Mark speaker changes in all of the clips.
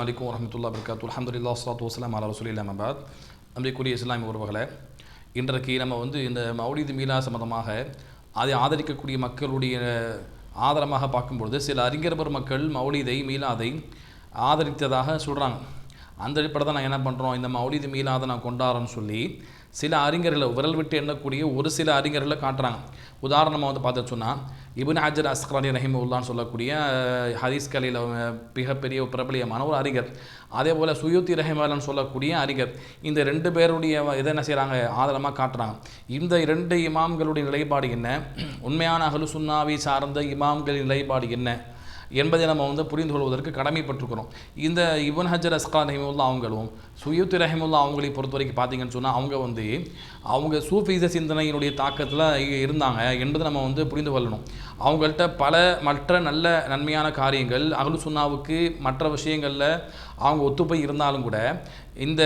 Speaker 1: அலைக்கும் வரஹ்மத்துல்லாஹி வபரகாத்துஹு. அல்ஹம்துலில்லாஹ் ஸலாத்து வஸ்ஸலாமு அலா ரசூலில்லாஹி அம்மா பஅத். அன்பிற்குரிய இஸ்லாமிய உறவுகளே, இன்றைக்கு நம்ம இந்த மௌலிது மீலாத் சம்பந்தமாக அதை ஆதரிக்கக்கூடிய மக்களுடைய ஆதரமாக பார்க்கும்பொழுது சில அறிஞர் பெருமக்கள் மௌலிதை மீலாதை ஆதரித்ததாக சொல்கிறாங்க. அந்த அடிப்படை தான் நான் என்ன பண்ணுறோம், இந்த மௌலிது மீலாதை நான் கொண்டாடுறேன்னு சொல்லி சில அறிஞர்களை விரல் விட்டு எண்ணக்கூடிய ஒரு சில அறிஞர்களை காட்டுறாங்க. உதாரணமாக பார்த்து சொன்னால் இப்னு ஹஜர் அஸ்கலானி ரஹிமஹுல்லான்னு சொல்லக்கூடிய ஹதீஸ் கலையில் மிகப்பெரிய பிரபலியமான ஒரு அறிஞர், அதே போல் சுயூத்தி ரஹிமஹுல்லான்னு சொல்லக்கூடிய அறிஞர், இந்த ரெண்டு பேருடைய இதை என்ன செய்கிறாங்க, ஆதரமாக காட்டுறாங்க. இந்த இரண்டு இமாம்களுடைய நிலைப்பாடு என்ன, உண்மையான அஹ்லு சுன்னாவை சார்ந்த இமாம்களின் நிலைப்பாடு என்ன என்பதை நம்ம புரிந்து கொள்வதற்கு கடமைப்பட்டிருக்கிறோம். இந்த இப்னு ஹஜர் அஸ்கலானி ரஹிமஹுல்லா அவங்களும் சுயூத்தி ரஹிமஹுல்லா அவங்களை பொறுத்த வரைக்கும் பார்த்தீங்கன்னு சொன்னால் அவங்க சூஃபிச சிந்தனையினுடைய தாக்கத்தில் இருந்தாங்க என்பதை நம்ம புரிந்து கொள்ளணும். அவங்கள்ட்ட பல மற்ற நல்ல நன்மையான காரியங்கள் அஹ்லு சுன்னாவுக்கு மற்ற விஷயங்களில் அவங்க ஒத்துப்போய் இருந்தாலும் கூட இந்த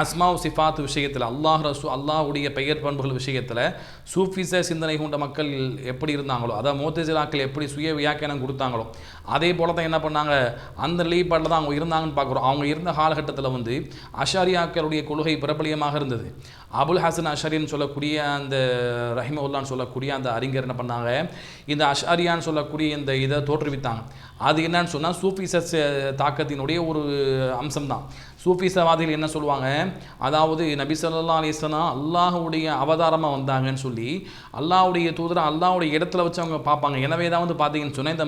Speaker 1: அஸ்மாவு சிஃபாத் விஷயத்தில் அல்லாஹுடைய பெயர் பண்புகள் விஷயத்தில் சூஃபிச சிந்தனை கொண்ட மக்கள் எப்படி இருந்தாங்களோ, அதாவது முஅ்தஸிலாக்கள் எப்படி சுய வியாக்கியானம் கொடுத்தாங்களோ, அதே போல தான் என்ன பண்ணாங்க, அந்த நிலைப்பாட்டில் தான் அவங்க இருந்தாங்கன்னு பார்க்குறோம். அவங்க இருந்த காலகட்டத்தில் அஷாரியாக்களுடைய கொள்கை பிரபலியமாக இருந்தது. அபுல் ஹசன் அஷரின்னு சொல்லக்கூடிய அந்த ரஹிமஹுல்லான்னு சொல்லக்கூடிய அந்த அறிஞர் என்ன பண்ணாங்க, இந்த அஷாரியான்னு சொல்லக்கூடிய இந்த இதை தோற்றுவித்தாங்க. அது என்னன்னு சொன்னால் சூஃபிச தாக்கத்தினுடைய ஒரு அம்சம்தான். சூஃபிசவாதிகள் என்ன சொல்லுவாங்க, அதாவது நபி ஸல்லல்லாஹு அலைஹி வஸல்லம் அல்லாஹுடைய அவதாரமாக வந்தாங்கன்னு சொல்லி அல்லாஹுடைய தூதரை அல்லாஹுடைய இடத்துல வச்சு அவங்க பார்ப்பாங்க. எனவே தான் பார்த்தீங்கன்னு சொன்னால் இந்த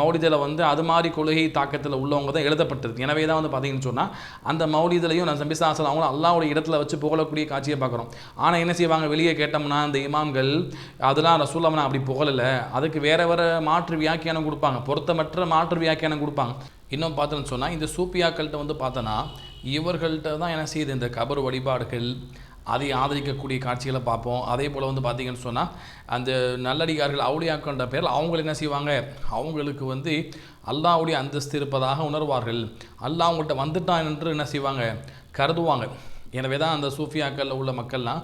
Speaker 1: மௌலிதில் அது மாதிரி கொள்கை தாக்கத்தில் உள்ளவங்க தான் எழுதப்பட்டது. எனவே தான் பார்த்தீங்கன்னு சொன்னால் அந்த மௌலிதிலையும் நபி ஸல்லல்லாஹு அலைஹி வஸல்லம் அவங்களும் அல்லாஹுடைய இடத்துல வச்சு புகழக்கூடிய காட்சியை பார்க்குறோம். ஆனால் என்ன செய்வாங்க, வெளியே கேட்டோம்னா அந்த இமாம்கள் அதெல்லாம் ரசூலுல்லாஹ் அப்படி புகழலை, அதுக்கு வேற மாற்று வியாக்கியானம் கொடுப்பாங்க, பொருத்தமற்ற மாற்று வியாக்கியானம் கொடுப்பாங்க. இன்னும் பார்த்தோன்னு சொன்னால் இந்த சூப்பியாக்கள்கிட்ட பார்த்தோன்னா இவர்கள்ட்ட தான் என்ன செய்யுது, இந்த கபர் வழிபாடுகள் அதை ஆதரிக்கக்கூடிய காட்சிகளை பார்ப்போம். அதே போல் பார்த்தீங்கன்னு சொன்னால் அந்த நல்லடிகார்கள் அவுலியாக்கள்ன்ற பேரில் அவங்க என்ன செய்வாங்க, அவங்களுக்கு அல்லாஹ்வுடைய அந்தஸ்து இருப்பதாக உணர்வார்கள், அல்லாஹ் அவங்கள்ட்ட வந்துட்டான் என்று என்ன செய்வாங்க, கருதுவாங்க. எனவே தான் அந்த சூஃபியாக்களில் உள்ள மக்கள்லாம்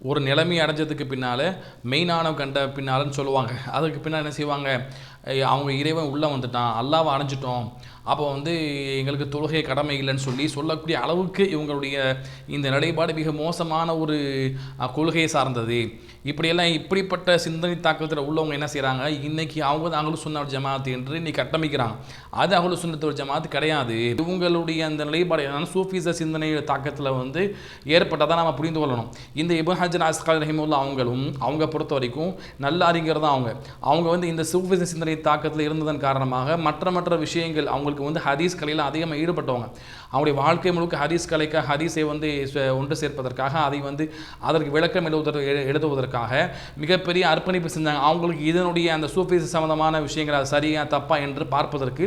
Speaker 1: ஒரு நிலைமை அடைஞ்சதுக்கு பின்னால் மெயினானவ கண்ட பின்னால்னு சொல்லுவாங்க. அதுக்கு பின்னால் என்ன செய்வாங்க, அவங்க இறைவன் உள்ளே வந்துட்டான், அல்லாவை அடைஞ்சிட்டோம், அப்போ எங்களுக்கு தொழுகை கடமை இல்லைன்னு சொல்லக்கூடிய அளவுக்கு இவங்களுடைய இந்த நிலைப்பாடு மிக மோசமான ஒரு கொள்கையை சார்ந்தது. இப்படிப்பட்ட சிந்தனை தாக்கத்தில் உள்ளவங்க என்ன செய்கிறாங்க, இன்றைக்கி அவங்க அஹ்லு சுன்னா வல் ஜமாஅத் என்று இன்னைக்கு கட்டமைக்கிறாங்க. அது அஹ்லு சுன்னத் வல் ஜமாஅத் கிடையாது. இவங்களுடைய அந்த நிலைப்பாடு என்னன்னா சூஃபிச சிந்தனை தாக்கத்தில் ஏற்பட்டதாக நம்ம புரிந்து கொள்ளணும். இந்த இப்னு ஹஜர் அஸ்கலானி ரஹிமஹுல்லா அவங்க பொறுத்த வரைக்கும் நல்ல அறிஞர் தான். அவங்க இந்த சூஃபிச சிந்தனை தாக்கத்தில் இருந்ததன் காரணமாக மற்ற விஷயங்கள் அவங்களுக்கு ஹதீஸ் கலையில் அதிகமாக ஈடுபட்டவங்க. அவங்களுடைய வாழ்க்கை முழுக்க ஹதீஸ் கலைக்காக ஹதீஸை ஒன்று சேர்ப்பதற்காக அதை அதற்கு விளக்கம் எழுதுவதற்காக மிகப்பெரிய அர்ப்பணிப்பு செஞ்சாங்க. அவங்களுக்கு இதனுடைய அந்த சூஃபிச சம்பந்தமான விஷயங்கள் அது சரியா தப்பா என்று பார்ப்பதற்கு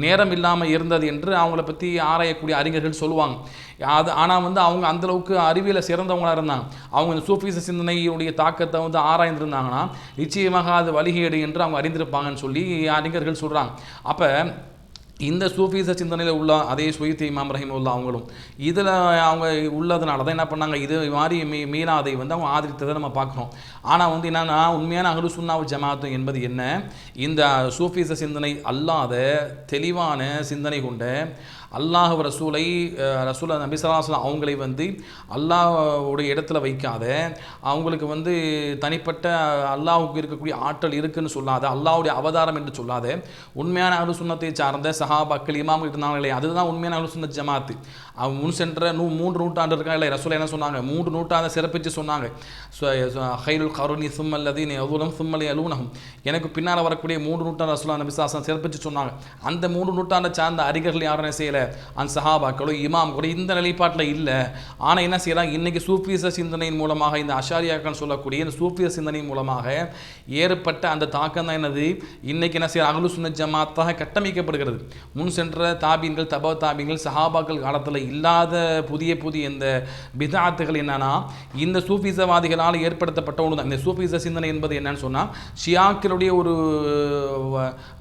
Speaker 1: நேரம் இல்லாமல் இருந்தது என்று அவங்கள பற்றி ஆராயக்கூடிய அறிஞர்கள் சொல்லுவாங்க. ஆனால் அவங்க அந்தளவுக்கு அறிவியலை சிறந்தவங்களாக இருந்தாங்க. அவங்க இந்த சூஃபிச சிந்தனையுடைய தாக்கத்தை ஆராய்ந்திருந்தாங்கன்னா நிச்சயமாக அது வழிகேடு என்று அவங்க அறிந்திருப்பாங்கன்னு சொல்லி அறிஞர்கள் சொல்கிறாங்க. அப்போ இந்த சூஃபிச சிந்தனையில் உள்ள அதே சுயூத்தி இமாம் ரஹிமஹுல்லா அவங்களும் இதில் அவங்க உள்ளதுனால தான் என்ன பண்ணாங்க, இது மாதிரி மீலாதை அவங்க ஆதரித்ததை நம்ம பார்க்குறோம். ஆனால் என்னன்னா உண்மையான அஹ்லு சுன்னா வல் ஜமாஅத் என்பது என்ன, இந்த சூஃபிச சிந்தனை அல்லாத தெளிவான சிந்தனை கொண்ட அல்லாஹ் ரசூலை நபி ஸல்லல்லாஹு அலைஹி வஸல்லம் அவங்களை அல்லாஹ்வுடைய இடத்துல வைக்காத, அவங்களுக்கு தனிப்பட்ட அல்லாஹ்வுக்கு இருக்கக்கூடிய ஆற்றல் இருக்குன்னு சொல்லாத, அல்லாஹ்வுடைய அவதாரம் என்று சொல்லாத உண்மையான அஹ்லு சுன்னத்தை சார்ந்த சஹாபாக்கள் இமாம்கள் இருந்தாங்களே, அதுதான் உண்மையான அஹ்லு சுன்னத் ஜமாஅத். அவங்க முன் சென்ற 3 நூற்றாண்டு இருக்காங்க இல்லை, ரசூல் என்ன சொன்னாங்க, 3 நூற்றாண்டை சிறப்பித்து சொன்னாங்க, ஹைருல் கருனி சும்மல் லதீன யலூனஹும் சும்மல் யலூனஹும், எனக்கு பின்னால் வரக்கூடிய 3 நூற்றாண்டு ரசூலுல்லாஹ் நபி ஸல்லல்லாஹு அலைஹி வஸல்லம் சிறப்பித்து சொன்னாங்க. அந்த 3 நூற்றாண்டை சார்ந்த அறிஞர்கள் யாரும் செய்யலை, அந்த சஹாபாக்களோ இமாம்களோ இந்த நிலைப்பாட்டில் இல்லை. ஆனால் என்ன செய்யறாங்க, இன்னைக்கு சூஃபிச சிந்தனையின் மூலமாக இந்த அஷாரியாக்கள் சொல்லக்கூடிய இந்த சூஃபிச சிந்தனையின் மூலமாக ஏற்பட்ட அந்த தாக்கம் தான் என்னது, இன்னைக்கு என்ன செய்யற அஹ்லு சுன்னத் ஜமாஅத்தாக கட்டமைக்கப்படுகிறது. முன் சென்ற தாபீன்கள் தபா தாபீன்கள் சஹாபாக்கள் காலத்தில் இல்லாத புதிய இந்த பித்அத்துகள் என்னன்னா இந்த சூஃபிசவாதிகளால் ஏற்படுத்தப்பட்ட ஒன்று தான். இந்த சூஃபிச சிந்தனை என்பது என்னன்னு சொன்னால் ஷியாக்களுடைய ஒரு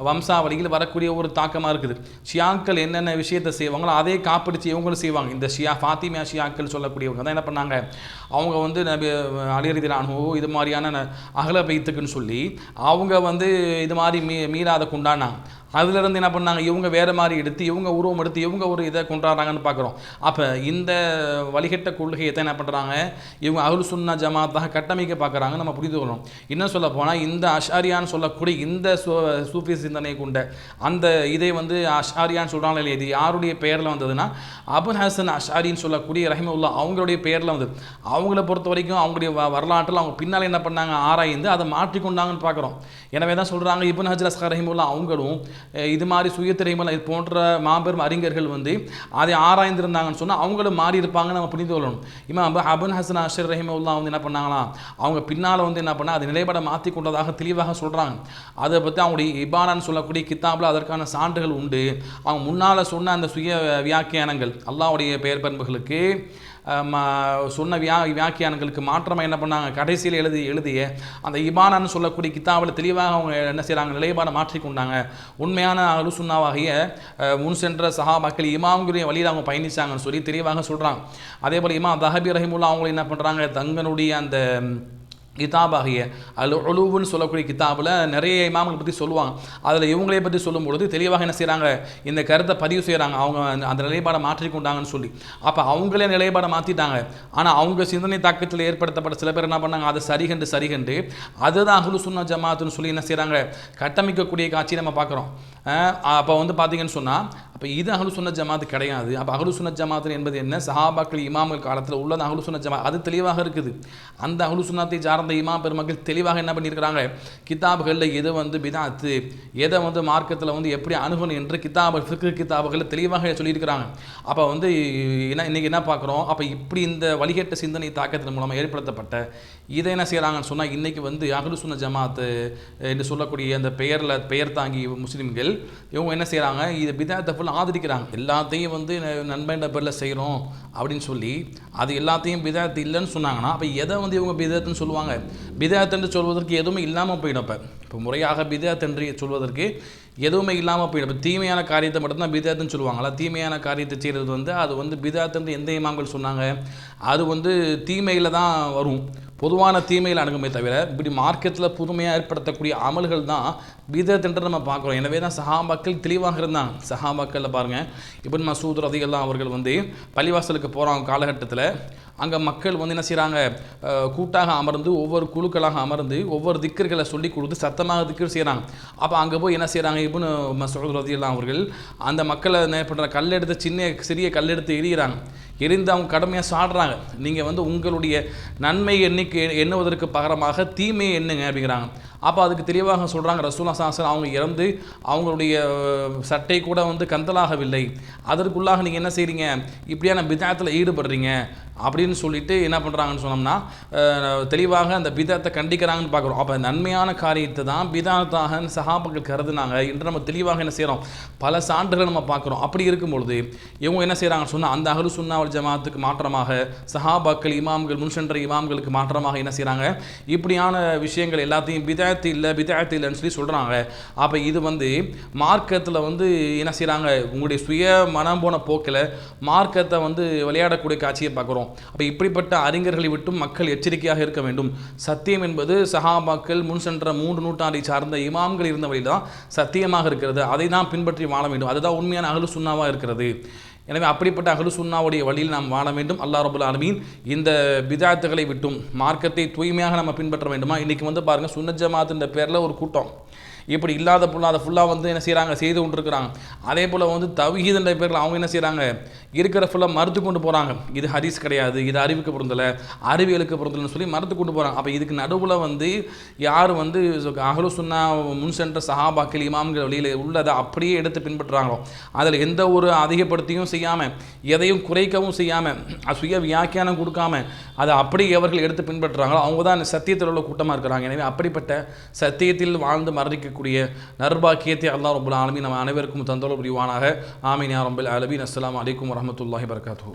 Speaker 1: வம்சாவளியில் வரக்கூடிய ஒரு தாக்கமாக இருக்குது. ஷியாக்கள் என்னென்ன விஷயத்தை செய்வாங்களோ அதே காப்பிடிச்சு இவங்களும் செய்வாங்க. இந்த ஃபாத்திமியா ஷியாக்கள் சொல்லக்கூடியவங்க தான் என்ன பண்ணாங்க, அவங்க நபி அலி ரலியல்லாஹு அன்ஹு இது மாதிரியான அஹ்ல பைத்துக்குன்னு சொல்லி அவங்க இது மாதிரி மீலாத கொண்டாடினாங்க. அதிலிருந்து என்ன பண்ணாங்க, இவங்க வேறு மாதிரி எடுத்து இவங்க உருவம் எடுத்து இவங்க ஒரு இதை கொண்டாடுறாங்கன்னு பார்க்குறோம். அப்போ இந்த வழிகட்ட கொள்கையை என்ன பண்ணுறாங்க, இவங்க அஹ்லு சுன்னா ஜமாத்தாக கட்டமைக்க பார்க்குறாங்க. நம்ம புரிந்து கொள்ளணும். இன்னும் சொல்ல போனால் இந்த அஷ்ஆரியான்னு சொல்லக்கூடிய இந்த சூஃபி சிந்தனை கொண்ட அந்த இதை வந்து அஷ்ஆரியான்னு சொல்கிறாங்க இல்லையா, இது யாருடைய பெயரில் வந்ததுன்னா அபுல் ஹசன் அஷ்ஆரின்னு சொல்லக்கூடிய ரஹிமவுல்லா அவங்களுடைய பெயரில் வந்தது. அவங்கள பொறுத்த வரைக்கும் அவங்களுடைய வரலாற்றில் அவங்க பின்னால் என்ன பண்ணாங்க, ஆராய்ந்து அதை மாற்றிக்கொண்டாங்கன்னு பார்க்குறோம். எனவே தான் சொல்கிறாங்க இப்னு ஹஜர் அஸ்கலானி ரஹிமவுல்லா அவங்களும் இது மாதிரி சுயத்திரைமல் இது போன்ற மாபெரும் அறிஞர்கள் வந்து அதை ஆராய்ந்திருந்தாங்கன்னு சொன்னால் அவங்களும் மாறி இருப்பாங்கன்னு நம்ம புரிந்து கொள்ளணும். இமாம் அபுல் ஹசன் அஷ்ஆரி ரஹிமவுல்லா வந்து என்ன பண்ணாங்களாம், அவங்க பின்னால் வந்து என்ன பண்ணால் அது நிலைப்பட மாற்றி கொண்டதாக தெளிவாக சொல்கிறாங்க. அதை பற்றி அவங்களுடைய இபானான்னு சொல்லக்கூடிய கித்தாபில் அதற்கான சான்றுகள் உண்டு. அவங்க முன்னால் சொன்ன அந்த சுய வியாக்கியானங்கள் அல்லாஹ்வுடைய பெயர் பண்புகளுக்கு சொன்ன வியாக்கியானங்களுக்கு மாற்றமாக என்ன பண்ணாங்க, கடைசியில் எழுதிய அந்த இபானான்னு சொல்லக்கூடிய கித்தாபில் தெளிவாக அவங்க என்ன செய்கிறாங்க, நிலைப்பாடை மாற்றிக்கொண்டாங்க. உண்மையான அஹ்லு சுன்னாவாகிய முன் சென்ற சஹாபாக்கள் இமாம்களுடைய வழியில் அவங்க பயணிச்சாங்கன்னு சொல்லி தெளிவாக சொல்கிறாங்க. அதே போல் இமாம் தஹபி ரஹிமுல்லா அவங்களும் என்ன பண்ணுறாங்க, தங்களுடைய அந்த கிதாபாகிய அல் உலூவுன்னு சொல்லக்கூடிய கிதாபில் நிறைய இமாம்களை பற்றி சொல்லுவாங்க. அதில் இவங்களே பற்றி சொல்லும்பொழுது தெளிவாக என்ன செய்கிறாங்க, இந்த கருத்தை பதிவு செய்கிறாங்க. அவங்க அந்த நிலைப்பாடை மாற்றிக்கொண்டாங்கன்னு சொல்லி. அப்போ அவங்களே நிலைப்பாடை மாற்றிட்டாங்க. ஆனால் அவங்க சிந்தனை தாக்கத்தில் ஏற்படுத்தப்பட்ட சில பேர் என்ன பண்ணாங்க, அதை சரிகண்டு அதுதான் அஹ்லு சுன்னா ஜமாத்துன்னு சொல்லி என்ன செய்கிறாங்க, கட்டமைக்கக்கூடிய காட்சி நம்ம பார்க்குறோம். அப்போ வந்து பார்த்தீங்கன்னு சொன்னால் அப்போ இது அஹ்லு சுன்னா ஜமாத்து கிடையாது. அப்போ அஹ்லு சுன்னா ஜமாத்து என்பது என்ன, சஹாபாக்கள் இமாம்கள் காலத்தில் உள்ளது அஹ்லு சுன்னா ஜமாத், அது தெளிவாக இருக்குது. அந்த அஹ்லு சுன்னத்தை சார்ந்த இமாம் பெருமக்கள் தெளிவாக என்ன பண்ணியிருக்கிறாங்க, கிதாபுகளில் எது வந்து பிதாத்து, எதை வந்து மார்க்கத்தில் வந்து எப்படி அணுகணும் என்று ஃபிக்ஹ் கிதாபுகளில் தெளிவாக சொல்லியிருக்கிறாங்க. அப்போ வந்து இன்றைக்கி என்ன பார்க்குறோம், அப்போ இப்படி இந்த வழிகட்ட சிந்தனை தாக்கத்தின் மூலமாக ஏற்படுத்தப்பட்ட இதை என்ன செய்கிறாங்கன்னு சொன்னால் இன்றைக்கி வந்து அஹ்லு சுன்னா ஜமாத்து என்று சொல்லக்கூடிய அந்த பெயர் தாங்கி முஸ்லீம்கள் இவங்க என்ன செய்கிறாங்க, இது பிதாத்தை ஃபுல் ஆதரிக்கிறாங்க. எல்லாத்தையும் வந்து நண்பன்ற பேரில் செய்கிறோம் அப்படின்னு சொல்லி அது எல்லாத்தையும் பிதாத்து இல்லைன்னு சொன்னாங்கன்னா அப்போ எதை வந்து இவங்க பிதாத்துன்னு சொல்லுவாங்க. பிதாத் என்று சொல்வதற்கு எதுவுமே இல்லாமல் போயிடும். இப்போ முறையாக பிதாத் என்று சொல்வதற்கு எதுவுமே இல்லாமல் போயிடும். இப்போ தீமையான காரியத்தை மட்டும்தான் பிதாத்துன்னு சொல்லுவாங்களா, தீமையான காரியத்தை செய்கிறது வந்து அது வந்து பிதாத் என்று எந்த இமாம்கள் சொன்னாங்க, அது வந்து தீமையில் தான் வரும், பொதுவான தீமையில் அணுகுமே தவிர இப்படி மார்க்கெட்டில் புதுமையாக ஏற்படுத்தக்கூடிய அமல்கள் தான் பிதத் என்று நம்ம பார்க்குறோம். எனவே தான் சஹாபாக்கள் தெளிவாக இருந்தாங்க. சஹாபாக்களில் பாருங்கள், இப்னு மஸ்ஊத் ரலியல்லாஹு அவர்கள் வந்து பள்ளிவாசலுக்கு போகிறாங்க காலகட்டத்தில். அங்கே மக்கள் வந்து என்ன செய்கிறாங்க, கூட்டாக அமர்ந்து ஒவ்வொரு குழுக்களாக அமர்ந்து ஒவ்வொரு திக்கர்களை சொல்லி கொடுத்து சத்தமாக திக்கர் செய்கிறாங்க. அப்போ அங்கே போய் என்ன செய்கிறாங்க, இப்னு மஸ்ஊத் ரலியல்லாஹு அவர்கள் அந்த மக்களை என்ன பண்ணுற கல்லெடுத்து சிறிய கல்லெடுத்து எறிகிறாங்க. எரிந்து அவங்க கடமையாக சாடுறாங்க. நீங்கள் வந்து உங்களுடைய நன்மை எண்ணுவதற்கு பகரமாக தீமையை எண்ணுங்க அப்படிங்கிறாங்க. அப்போ அதுக்கு தெளிவாக சொல்கிறாங்க, ரசூலுல்லாஹி ஸல்லல்லாஹு அலைஹி வஸல்லம் அவங்க இறந்து அவங்களுடைய சட்டை கூட வந்து கந்தலாகவில்லை, அதற்குள்ளாக நீங்கள் என்ன செய்கிறீங்க, இப்படியான பிதாத்தில் ஈடுபடுறீங்க அப்படின்னு சொல்லிட்டு என்ன பண்ணுறாங்கன்னு சொன்னோம்னா தெளிவாக அந்த பிதாத்தை கண்டிக்கிறாங்கன்னு பார்க்குறோம். அப்போ நன்மையான காரியத்தை தான் பிதாத்தாக சஹாபாக்கள் கருதுனாங்க என்று நம்ம தெளிவாக என்ன செய்கிறோம், பல சான்றுகள் நம்ம பார்க்குறோம். அப்படி இருக்கும்பொழுது இவங்க என்ன செய்கிறாங்கன்னு சொன்னால் அந்த அஹ்லு சுன்னா வல் ஜமாத்துக்கு மாற்றமாக சஹாபாக்கள் இமாம்கள் முன்சென்ற இமாம்களுக்கு மாற்றமாக என்ன செய்கிறாங்க, இப்படியான விஷயங்கள் எல்லாத்தையும் பிதாத்து இல்லைன்னு சொல்லி சொல்கிறாங்க. அப்போ இது வந்து மார்க்கத்தில் வந்து என்ன செய்கிறாங்க, உங்களுடைய சுய மனம் போன போக்கில் மார்க்கத்தை வந்து விளையாடக்கூடிய காட்சியை பார்க்குறோம். அப்போ இப்படிப்பட்ட அறிஞர்களை விட்டும் மக்கள் எச்சரிக்கையாக இருக்க வேண்டும். சத்தியம் என்பது சஹாபாக்கள் முன் சென்ற 3 நூற்றாண்டை சார்ந்த இமாம்கள் இருந்த வழியில் தான் சத்தியமாக இருக்கிறது. அதை தான் பின்பற்றி வாழ வேண்டும். அதுதான் உண்மையான அஹ்லு சுன்னாவாக இருக்கிறது. எனவே அப்படிப்பட்ட அஹ்லு சுன்னாவுடைய வழியில் நாம் வாழ வேண்டும். அல்லாஹ் ரப்பல் ஆலமீன் இந்த பிதாத்துகளை விட்டும் மார்க்கத்தை தூய்மையாக நம்ம பின்பற்ற வேண்டுமா. இன்றைக்கி வந்து பாருங்கள், சுன்னத் ஜமாத்துன்ற பேரில் ஒரு கூட்டம் இப்படி இல்லாத ஃபுல்லாக வந்து என்ன செய்கிறாங்க, செய்து கொண்டிருக்கிறாங்க. அதே போல் வந்து தவ்ஹீதுன்ற பேரில் அவங்க என்ன செய்கிறாங்க, இருக்கிற ஃபுல்லாக மறுத்து கொண்டு போகிறாங்க. இது ஹதீஸ் கிடையாது, இது அறிவுக்கு பொருந்தலை, அறிவியலுக்கு பொருந்தலைன்னு சொல்லி மறுத்து கொண்டு போகிறாங்க. அப்போ இதுக்கு நடுவில் வந்து யார் வந்து அஹ்லு சுன்னா முன் சென்ற சஹாபாக்கள் இமாம்கள் வழியில் உள்ளதை அப்படியே எடுத்து பின்பற்றுறாங்களோ, அதில் எந்த ஒரு அதிகப்படுத்தியும் செய்யாமல் எதையும் குறைக்கவும் செய்யாமல் சுய வியாக்கியானம் கொடுக்காம அதை அப்படியே எவர்கள் எடுத்து பின்பற்றுறாங்களோ அவங்க தான் சத்தியத்தில் உள்ள கூட்டமாக இருக்கிறாங்க. எனவே அப்படிப்பட்ட சத்தியத்தில் வாழ்ந்து மரணிக்க நர்பாக்கியத்தை அல்லாஹ் ரப்பல் ஆலமீன் நம்ம அனைவருக்கும் தந்தருள் புரிவானாக. ஆமீன் யா ரப்பல் ஆலமீன். அஸ்ஸலாமு அலைக்கும் வரஹ்மத்துல்லாஹி வபரகாத்துஹு.